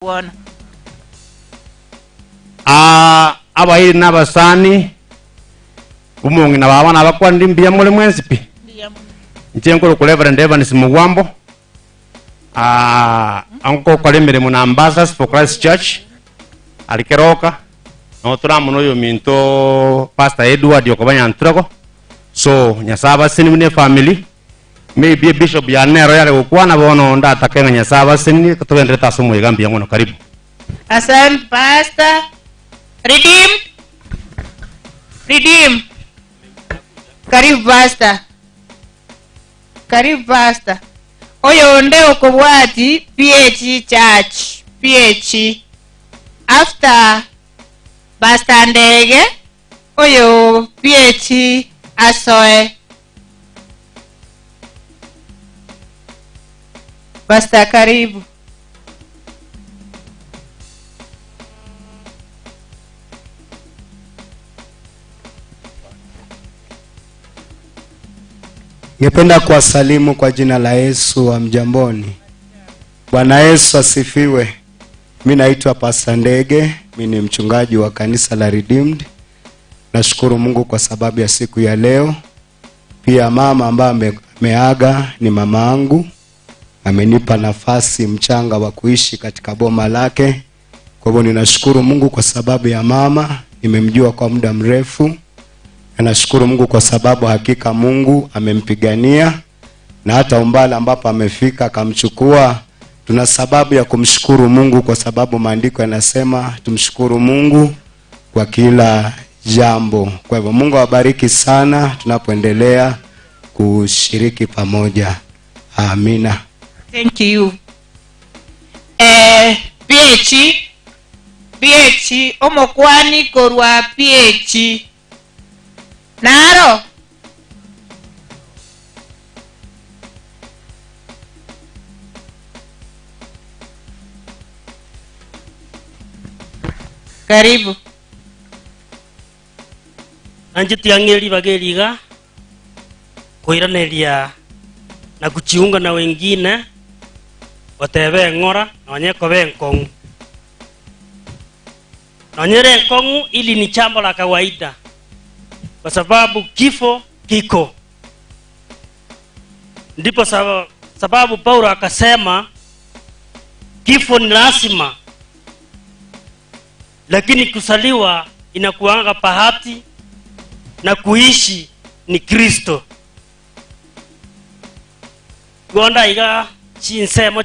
kuona. Abairi n'abasani umungi na babana bakwandi mbia mule mwenzipi njengo ku Reverend Evans Mugwambo anko kwalemere mu Ambassadors for Christ Church alikeroka no turamuno yo minto Pastor Edward yokobanya ntroko so nyasaba sinimune family maybe bishop ya nero yale ukwana bono nda takenga nyasaba sinni kutwendere tasumu igambia ngono karibu. Asante Pastor. Redeem. Karibu Pastor. Oyo nde okobwati PH Church. PH. After Pastor Ndege, oyo PH asoe. Pastor karibu. Ningependa kuwasalimu kwa jina la Yesu wa mjamboni. Bwana Yesu asifiwe. Mimi naitwa Pastor Ndege, mimi ni mchungaji wa kanisa la Redeemed. Nashukuru Mungu kwa sababu ya siku ya leo. Pia mama ambaye ameaga ni mama yangu. Amenipa nafasi mchanga wa kuishi katika boma lake. Kwa hivyo ninashukuru Mungu kwa sababu ya mama, nimemjua kwa muda mrefu. Nashukuru Mungu kwa sababu hakika Mungu amempigania na hata umbali ambapo amefika akamchukua. Tuna sababu ya kumshukuru Mungu kwa sababu maandiko yanasema tumshukuru Mungu kwa kila jambo. Kwa hivyo Mungu awabariki sana tunapoendelea kushiriki pamoja. Amina. Thank you. PH omokwani korwa PH Naro. Karibu. Anjiti angeli bageliga kuiraneria na kujiunga na wengine watebe ngora na wanyeko benkongu. Na nyere kongu ili ni jambo la kawaida. Kwa sababu kifo kiko. Ndipo sababu Paulo akasema kifo ni lazima. Lakini kusaliwa inakuanga bahati na kuishi ni Kristo. Gonda iga chinsemo